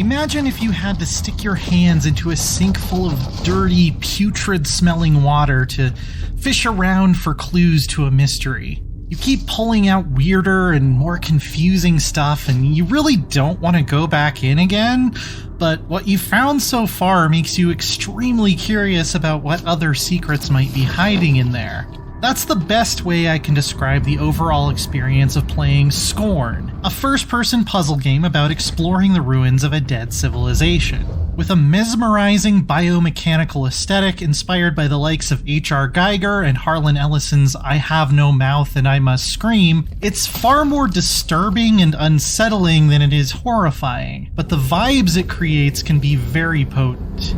Imagine if you had to stick your hands into a sink full of dirty, putrid-smelling water to fish around for clues to a mystery. You keep pulling out weirder and more confusing stuff, and you really don't want to go back in again, but what you've found so far makes you extremely curious about what other secrets might be hiding in there. That's the best way I can describe the overall experience of playing Scorn, a first-person puzzle game about exploring the ruins of a dead civilization. With a mesmerizing biomechanical aesthetic inspired by the likes of H.R. Geiger and Harlan Ellison's I Have No Mouth and I Must Scream, it's far more disturbing and unsettling than it is horrifying, but the vibes it creates can be very potent.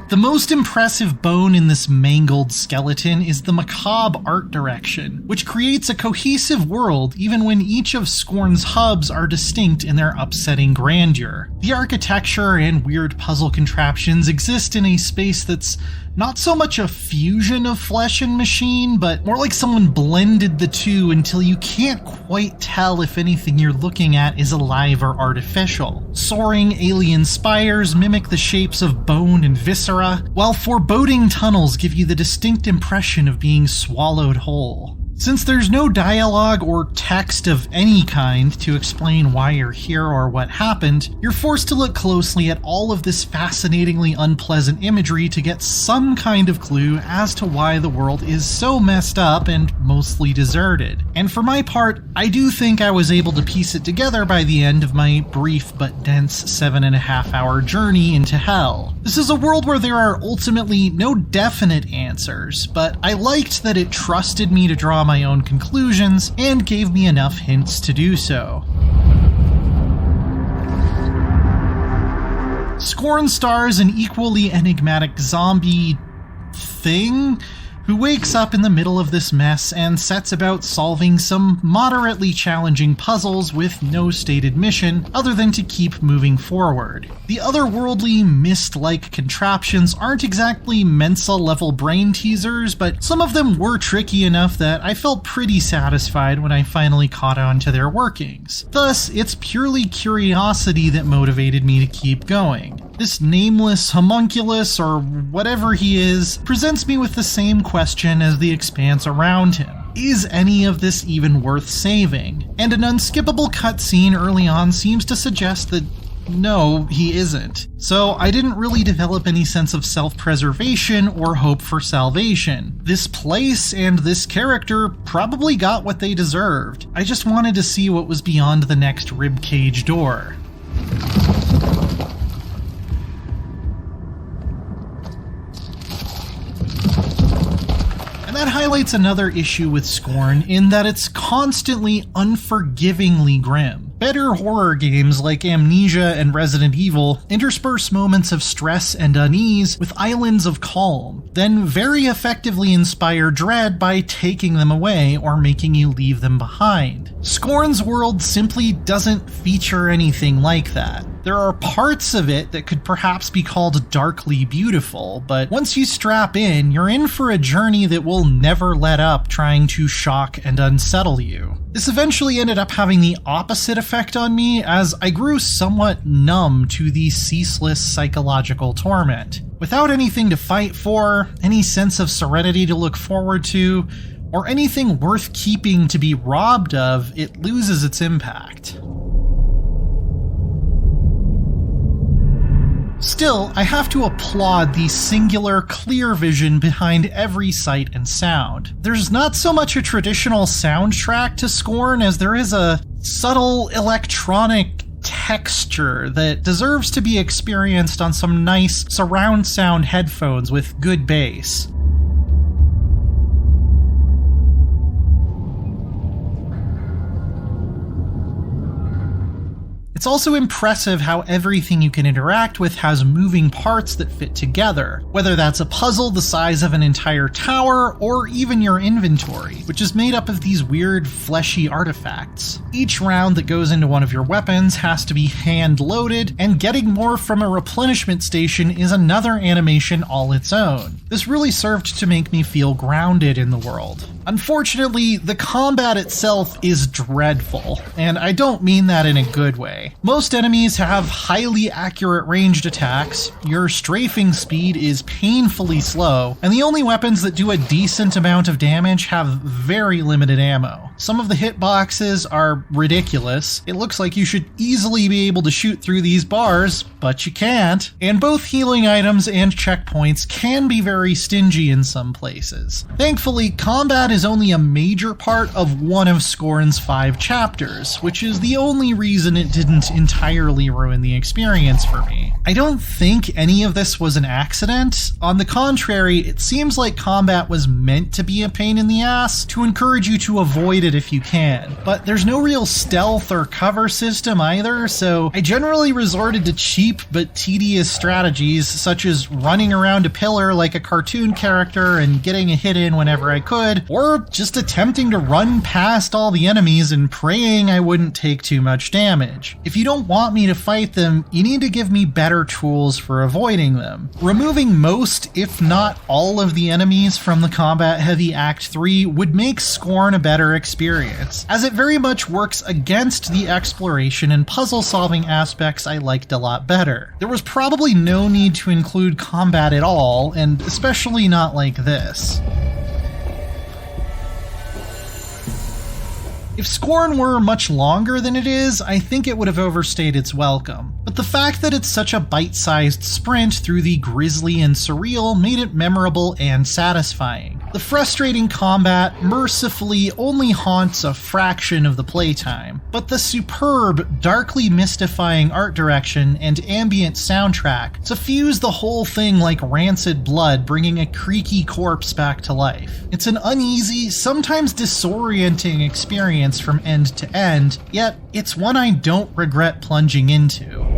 The most impressive bone in this mangled skeleton is the macabre art direction, which creates a cohesive world even when each of Scorn's hubs are distinct in their upsetting grandeur. The architecture and weird puzzle contraptions exist in a space that's not so much a fusion of flesh and machine, but more like someone blended the two until you can't quite tell if anything you're looking at is alive or artificial. Soaring alien spires mimic the shapes of bone and viscera, while foreboding tunnels give you the distinct impression of being swallowed whole. Since there's no dialogue or text of any kind to explain why you're here or what happened, you're forced to look closely at all of this fascinatingly unpleasant imagery to get some kind of clue as to why the world is so messed up and mostly deserted. And for my part, I do think I was able to piece it together by the end of my brief but dense 7.5-hour journey into hell. This is a world where there are ultimately no definite answers, but I liked that it trusted me to draw my own conclusions and gave me enough hints to do so. Scorn stars an equally enigmatic zombie thing who wakes up in the middle of this mess and sets about solving some moderately challenging puzzles with no stated mission other than to keep moving forward. The otherworldly, mist-like contraptions aren't exactly Mensa-level brain teasers, but some of them were tricky enough that I felt pretty satisfied when I finally caught on to their workings. Thus, it's purely curiosity that motivated me to keep going. This nameless homunculus, or whatever he is, presents me with the same question as the expanse around him. Is any of this even worth saving? And an unskippable cutscene early on seems to suggest that no, he isn't. So I didn't really develop any sense of self-preservation or hope for salvation. This place and this character probably got what they deserved. I just wanted to see what was beyond the next ribcage door. And that highlights another issue with Scorn in that it's constantly unforgivingly grim. Better horror games like Amnesia and Resident Evil intersperse moments of stress and unease with islands of calm, then very effectively inspire dread by taking them away or making you leave them behind. Scorn's world simply doesn't feature anything like that. There are parts of it that could perhaps be called darkly beautiful, but once you strap in, you're in for a journey that will never let up trying to shock and unsettle you. This eventually ended up having the opposite effect on me, as I grew somewhat numb to the ceaseless psychological torment. Without anything to fight for, any sense of serenity to look forward to, or anything worth keeping to be robbed of, it loses its impact. Still, I have to applaud the singular, clear vision behind every sight and sound. There's not so much a traditional soundtrack to Scorn as there is a subtle electronic texture that deserves to be experienced on some nice surround sound headphones with good bass. It's also impressive how everything you can interact with has moving parts that fit together, whether that's a puzzle the size of an entire tower or even your inventory, which is made up of these weird fleshy artifacts. Each round that goes into one of your weapons has to be hand-loaded, and getting more from a replenishment station is another animation all its own. This really served to make me feel grounded in the world. Unfortunately, the combat itself is dreadful, and I don't mean that in a good way. Most enemies have highly accurate ranged attacks, your strafing speed is painfully slow, and the only weapons that do a decent amount of damage have very limited ammo. Some of the hitboxes are ridiculous. It looks like you should easily be able to shoot through these bars, but you can't. And both healing items and checkpoints can be very stingy in some places. Thankfully, combat is only a major part of one of Scorn's 5 chapters, which is the only reason it didn't entirely ruin the experience for me. I don't think any of this was an accident. On the contrary, it seems like combat was meant to be a pain in the ass to encourage you to avoid it if you can. But there's no real stealth or cover system either, so I generally resorted to cheap but tedious strategies such as running around a pillar like a cartoon character and getting a hit in whenever I could, or just attempting to run past all the enemies and praying I wouldn't take too much damage. If you don't want me to fight them, you need to give me better tools for avoiding them. Removing most, if not all, of the enemies from the combat-heavy Act 3 would make Scorn a better experience, as it very much works against the exploration and puzzle-solving aspects I liked a lot better. There was probably no need to include combat at all, and especially not like this. If Scorn were much longer than it is, I think it would have overstayed its welcome. But the fact that it's such a bite-sized sprint through the grisly and surreal made it memorable and satisfying. The frustrating combat mercifully only haunts a fraction of the playtime, but the superb, darkly mystifying art direction and ambient soundtrack suffuse the whole thing like rancid blood, bringing a creaky corpse back to life. It's an uneasy, sometimes disorienting experience from end to end, yet it's one I don't regret plunging into.